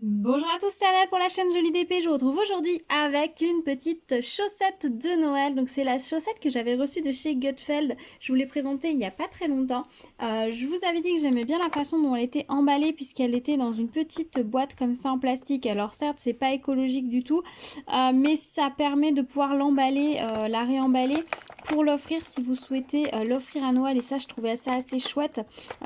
Bonjour à tous, c'est Annelle pour la chaîne Jolie d'épée. Je vous retrouve aujourd'hui avec une petite chaussette de Noël. Donc c'est la chaussette que j'avais reçue de chez Gutfeld. Je vous l'ai présentée il n'y a pas très longtemps. Je vous avais dit que j'aimais bien la façon dont elle était emballée puisqu'elle était dans une petite boîte comme ça en plastique. Alors certes, c'est pas écologique du tout, mais ça permet de pouvoir l'emballer, la réemballer pour l'offrir si vous souhaitez l'offrir à Noël. Et ça, je trouvais ça assez chouette.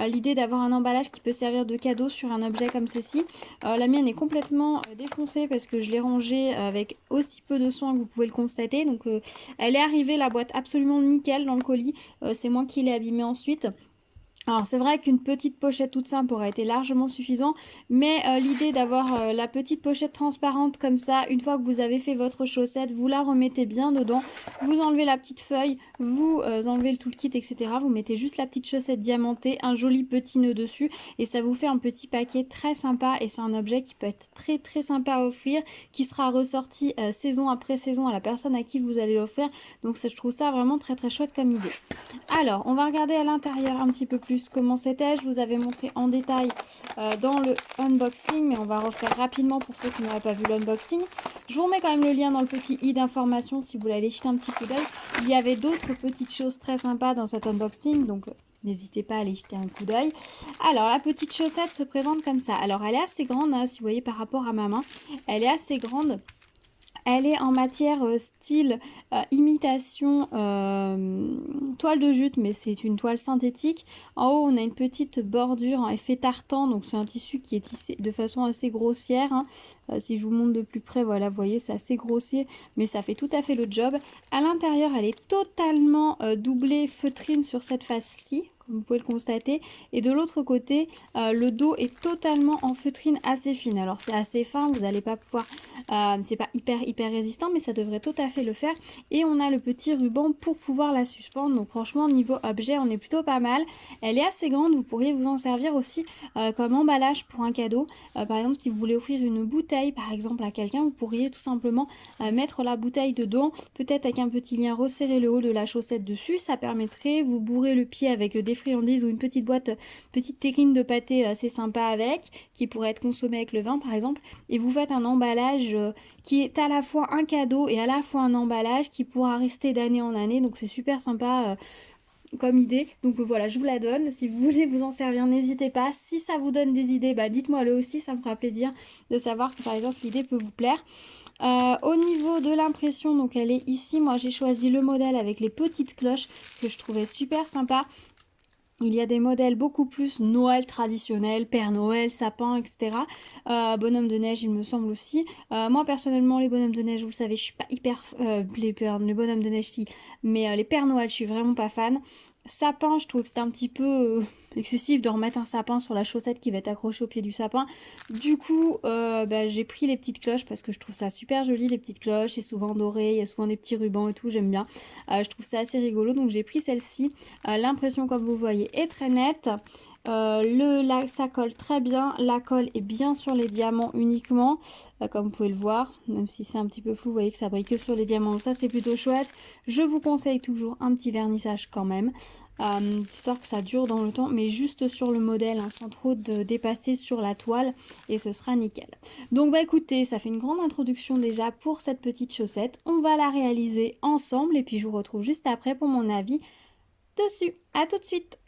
L'idée d'avoir un emballage qui peut servir de cadeau sur un objet comme ceci. La mienne est complètement défoncée parce que je l'ai rangée avec aussi peu de soin que vous pouvez le constater. Donc elle est arrivée, la boîte absolument nickel dans le colis. C'est moi qui l'ai abîmée ensuite. Alors c'est vrai qu'une petite pochette toute simple aurait été largement suffisant, mais l'idée d'avoir la petite pochette transparente comme ça, une fois que vous avez fait votre chaussette, vous la remettez bien dedans, vous enlevez la petite feuille, vous enlevez le toolkit, etc. Vous mettez juste la petite chaussette diamantée, un joli petit nœud dessus, et ça vous fait un petit paquet très sympa, et c'est un objet qui peut être très très sympa à offrir, qui sera ressorti saison après saison à la personne à qui vous allez l'offrir, donc ça, je trouve ça vraiment très très chouette comme idée. Alors, on va regarder à l'intérieur un petit peu plus comment c'était. Je vous avais montré en détail dans le unboxing, mais on va refaire rapidement pour ceux qui n'auraient pas vu l'unboxing. Je vous remets quand même le lien dans le petit i d'information si vous voulez aller jeter un petit coup d'œil. Il y avait d'autres petites choses très sympas dans cet unboxing, donc n'hésitez pas à aller jeter un coup d'œil. Alors, la petite chaussette se présente comme ça. Alors, elle est assez grande, hein, si vous voyez par rapport à ma main. Elle est assez grande. Elle est en matière style imitation toile de jute, mais c'est une toile synthétique. En haut, on a une petite bordure en effet tartan, donc c'est un tissu qui est tissé de façon assez grossière. Hein. Si je vous montre de plus près, voilà, vous voyez, c'est assez grossier, mais ça fait tout à fait le job. À l'intérieur, elle est totalement doublée feutrine sur cette face-ci, comme vous pouvez le constater. Et de l'autre côté, le dos est totalement en feutrine assez fine. Alors c'est assez fin, vous n'allez pas pouvoir... c'est pas hyper résistant, mais ça devrait tout à fait le faire. Et on a le petit ruban pour pouvoir la suspendre. Donc franchement, niveau objet, on est plutôt pas mal. Elle est assez grande, vous pourriez vous en servir aussi comme emballage pour un cadeau. Par exemple, si vous voulez offrir une bouteille, par exemple, à quelqu'un, vous pourriez tout simplement mettre la bouteille dedans, peut-être avec un petit lien, resserrer le haut de la chaussette dessus. Ça permettrait, vous bourrez le pied avec des friandises ou une petite boîte, petite terrine de pâté assez sympa avec, qui pourrait être consommée avec le vin, par exemple. Et vous faites un emballage qui est à la fois un cadeau et à la fois un emballage qui pourra rester d'année en année. Donc c'est super sympa comme idée. Donc voilà, je vous la donne. Si vous voulez vous en servir, n'hésitez pas. Si ça vous donne des idées, bah, dites-moi le aussi. Ça me fera plaisir de savoir que par exemple l'idée peut vous plaire. Au niveau de l'impression, donc elle est ici. Moi j'ai choisi le modèle avec les petites cloches que je trouvais super sympa. Il y a des modèles beaucoup plus Noël traditionnel, Père Noël, sapin, etc. Bonhomme de neige, il me semble aussi. Moi, personnellement, les bonhommes de neige, vous le savez, je suis pas hyper... les bonhommes de neige, si. Mais les Père Noël, je suis vraiment pas fan. Sapin, je trouve que c'est un petit peu excessif de remettre un sapin sur la chaussette qui va être accrochée au pied du sapin. Du coup, bah, j'ai pris les petites cloches parce que je trouve ça super joli, les petites cloches. C'est souvent doré, il y a souvent des petits rubans et tout, j'aime bien. Je trouve ça assez rigolo, donc j'ai pris celle-ci. L'impression, comme vous voyez, est très nette. Ça colle très bien. La colle est bien sur les diamants uniquement, comme vous pouvez le voir. Même si c'est un petit peu flou, vous voyez que ça brille que sur les diamants. Donc ça, c'est plutôt chouette. Je vous conseille toujours un petit vernissage quand même. Histoire que ça dure dans le temps, mais juste sur le modèle, hein, sans trop de dépasser sur la toile, et ce sera nickel. Donc bah écoutez, ça fait une grande introduction déjà pour cette petite chaussette. On va la réaliser ensemble, et puis je vous retrouve juste après pour mon avis dessus. À tout de suite!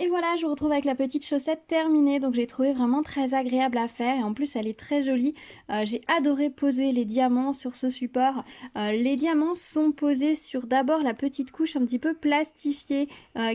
Et voilà, je vous retrouve avec la petite chaussette terminée, donc j'ai trouvé vraiment très agréable à faire et en plus elle est très jolie. J'ai adoré poser les diamants sur ce support. Les diamants sont posés sur d'abord la petite couche un petit peu plastifiée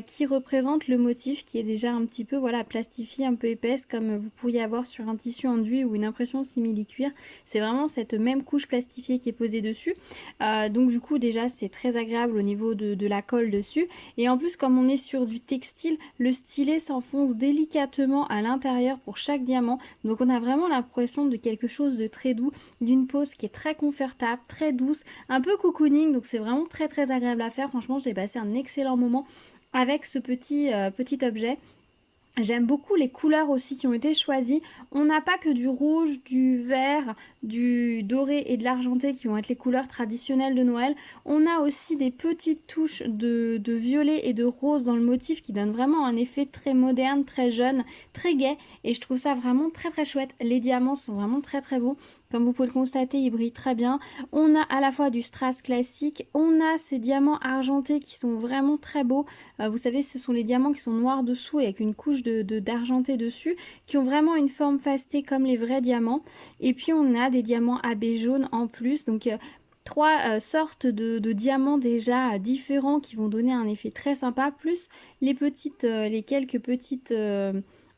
qui représente le motif qui est déjà un petit peu voilà plastifié, un peu épaisse comme vous pourriez avoir sur un tissu enduit ou une impression simili-cuir. C'est vraiment cette même couche plastifiée qui est posée dessus. Donc du coup déjà c'est très agréable au niveau de la colle dessus. Et en plus comme on est sur du textile, le stylet s'enfonce délicatement à l'intérieur pour chaque diamant. Donc on a vraiment l'impression de quelque chose de très doux, d'une pose qui est très confortable, très douce, un peu cocooning. Donc c'est vraiment très agréable à faire. Franchement j'ai passé un excellent moment avec ce petit objet. J'aime beaucoup les couleurs aussi qui ont été choisies. On n'a pas que du rouge, du vert, du doré et de l'argenté qui vont être les couleurs traditionnelles de Noël. On a aussi des petites touches de violet et de rose dans le motif qui donnent vraiment un effet très moderne, très jeune, très gai. Et je trouve ça vraiment très chouette. Les diamants sont vraiment très beaux. Comme vous pouvez le constater, ils brillent très bien. On a à la fois du strass classique, on a ces diamants argentés qui sont vraiment très beaux. Vous savez, ce sont les diamants qui sont noirs dessous et avec une couche d'argenté dessus, qui ont vraiment une forme fastée comme les vrais diamants. Et puis on a des diamants AB jaune en plus, donc trois sortes de diamants déjà différents qui vont donner un effet très sympa, plus les quelques petites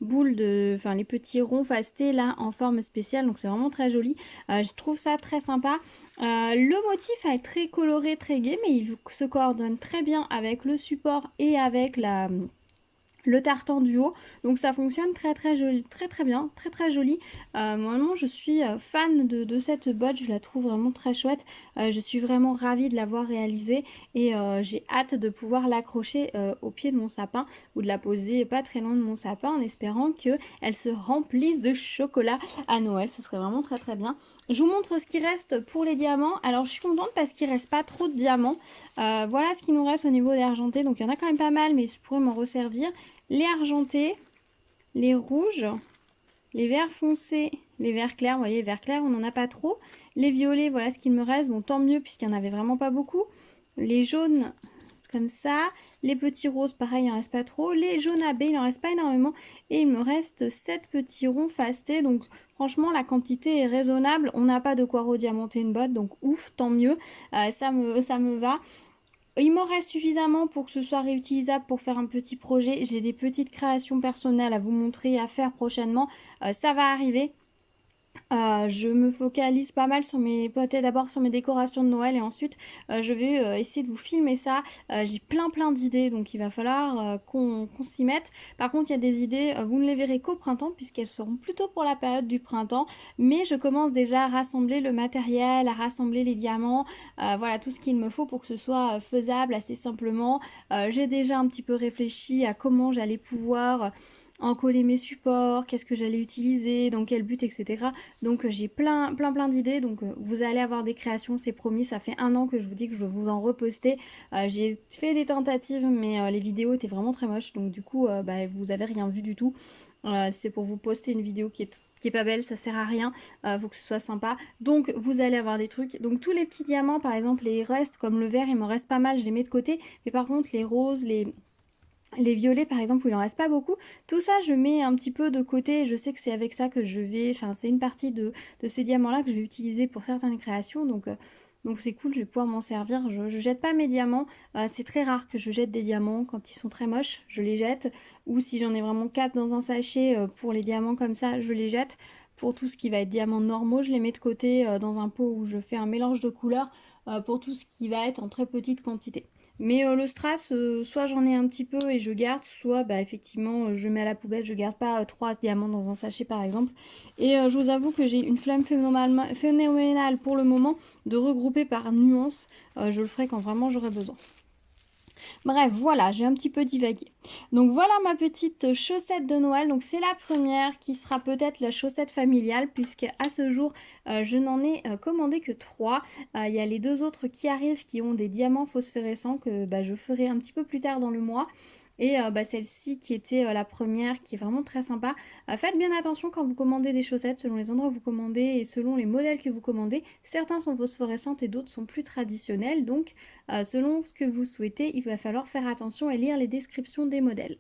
boules enfin les petits ronds fastés là en forme spéciale, donc c'est vraiment très joli. Je trouve ça très sympa. Le motif est très coloré, très gai, mais il se coordonne très bien avec le support et avec le tartan du haut, donc ça fonctionne très joli, très bien, très joli. Vraiment je suis fan de cette botte, je la trouve vraiment très chouette. Je suis vraiment ravie de l'avoir réalisée et j'ai hâte de pouvoir l'accrocher au pied de mon sapin ou de la poser pas très loin de mon sapin en espérant qu'elle se remplisse de chocolat à Noël. Ce serait vraiment très bien. Je vous montre ce qui reste pour les diamants. Alors je suis contente parce qu'il reste pas trop de diamants. Voilà ce qui nous reste au niveau des argentés, donc il y en a quand même pas mal mais je pourrais m'en resservir. Les argentés, les rouges, les verts foncés, les verts clairs, vous voyez, verts clairs, on n'en a pas trop. Les violets, voilà ce qu'il me reste, bon tant mieux puisqu'il n'y en avait vraiment pas beaucoup. Les jaunes, comme ça. Les petits roses, pareil, il n'en reste pas trop. Les jaunes AB, il n'en reste pas énormément. Et il me reste 7 petits ronds fastés, donc franchement la quantité est raisonnable. On n'a pas de quoi rediamanter une botte, donc ouf, tant mieux, ça me va. Il m'en reste suffisamment pour que ce soit réutilisable pour faire un petit projet. J'ai des petites créations personnelles à vous montrer, à faire prochainement. Ça va arriver. Je me focalise pas mal sur peut-être d'abord sur mes décorations de Noël et ensuite je vais essayer de vous filmer ça. J'ai plein d'idées donc il va falloir qu'on s'y mette. Par contre il y a des idées, vous ne les verrez qu'au printemps puisqu'elles seront plutôt pour la période du printemps. Mais je commence déjà à rassembler le matériel, à rassembler les diamants, voilà tout ce qu'il me faut pour que ce soit faisable assez simplement. J'ai déjà un petit peu réfléchi à comment j'allais pouvoir en coller mes supports, qu'est-ce que j'allais utiliser, dans quel but, etc. Donc j'ai plein d'idées, donc vous allez avoir des créations, c'est promis. Ça fait 1 an que je vous dis que je vais vous en reposter. J'ai fait des tentatives, mais les vidéos étaient vraiment très moches, donc du coup bah, vous avez rien vu du tout. C'est pour vous poster une vidéo qui est pas belle, ça sert à rien, faut que ce soit sympa. Donc vous allez avoir des trucs. Donc tous les petits diamants par exemple, les restes comme le vert, il m'en reste pas mal, je les mets de côté. Mais par contre les roses, les violets par exemple où il en reste pas beaucoup, tout ça je mets un petit peu de côté. Je sais que c'est avec ça que je vais, enfin c'est une partie de ces diamants là que je vais utiliser pour certaines créations, donc c'est cool, je vais pouvoir m'en servir. Je jette pas mes diamants, c'est très rare que je jette des diamants quand ils sont très moches, je les jette, ou si j'en ai vraiment 4 dans un sachet pour les diamants comme ça, je les jette. Pour tout ce qui va être diamants normaux, je les mets de côté dans un pot où je fais un mélange de couleurs pour tout ce qui va être en très petite quantité. Mais le strass, soit j'en ai un petit peu et je garde, soit bah, effectivement je mets à la poubelle, je garde pas 3 diamants dans un sachet par exemple. Et je vous avoue que j'ai une flemme phénoménale pour le moment de regrouper par nuance. Je le ferai quand vraiment j'aurai besoin. Bref, voilà, j'ai un petit peu divagué. Donc voilà ma petite chaussette de Noël. Donc c'est la première qui sera peut-être la chaussette familiale puisque à ce jour, je n'en ai commandé que 3. Il y a les 2 autres qui arrivent qui ont des diamants phosphorescents que bah, je ferai un petit peu plus tard dans le mois. Et bah, celle-ci qui était la première, qui est vraiment très sympa. Faites bien attention quand vous commandez des chaussettes, selon les endroits où vous commandez et selon les modèles que vous commandez. Certains sont phosphorescentes et d'autres sont plus traditionnels. Donc selon ce que vous souhaitez, il va falloir faire attention et lire les descriptions des modèles.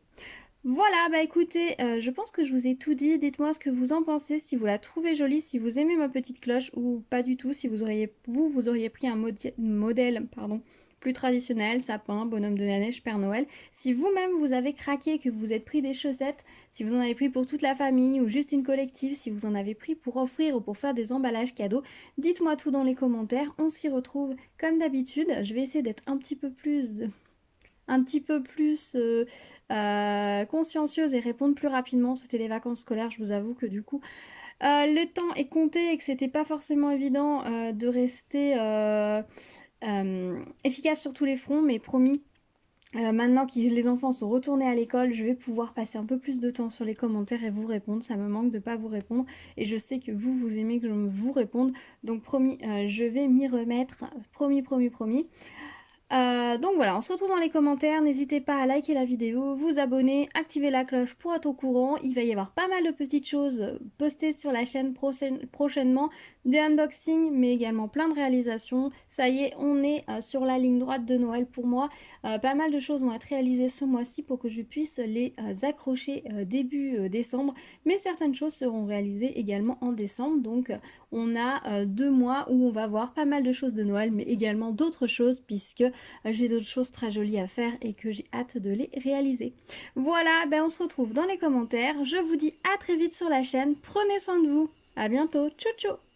Voilà, bah écoutez, je pense que je vous ai tout dit. Dites-moi ce que vous en pensez, si vous la trouvez jolie, si vous aimez ma petite cloche ou pas du tout, si vous auriez pris un modèle, pardon, plus traditionnel, sapin, bonhomme de la neige, Père Noël. Si vous-même vous avez craqué, que vous êtes pris des chaussettes, si vous en avez pris pour toute la famille ou juste une collective, si vous en avez pris pour offrir ou pour faire des emballages cadeaux, dites-moi tout dans les commentaires. On s'y retrouve comme d'habitude. Je vais essayer d'être un petit peu plus consciencieuse et répondre plus rapidement. C'était les vacances scolaires, je vous avoue que du coup, le temps est compté et que c'était pas forcément évident de rester efficace sur tous les fronts, mais promis. Maintenant que les enfants sont retournés à l'école, je vais pouvoir passer un peu plus de temps sur les commentaires et vous répondre. Ça me manque de pas vous répondre et je sais que vous aimez que je vous réponde. Donc promis, je vais m'y remettre. Promis, promis, promis. Donc voilà, on se retrouve dans les commentaires. N'hésitez pas à liker la vidéo, vous abonner, activer la cloche pour être au courant. Il va y avoir pas mal de petites choses postées sur la chaîne prochainement, des unboxings, mais également plein de réalisations. Ça y est, on est sur la ligne droite de Noël pour moi. Pas mal de choses vont être réalisées ce mois-ci pour que je puisse les accrocher début décembre, mais certaines choses seront réalisées également en décembre. Donc on a 2 mois où on va voir pas mal de choses de Noël, mais également d'autres choses puisque j'ai d'autres choses très jolies à faire et que j'ai hâte de les réaliser. Voilà, ben on se retrouve dans les commentaires. Je vous dis à très vite sur la chaîne. Prenez soin de vous. À bientôt. Ciao ciao.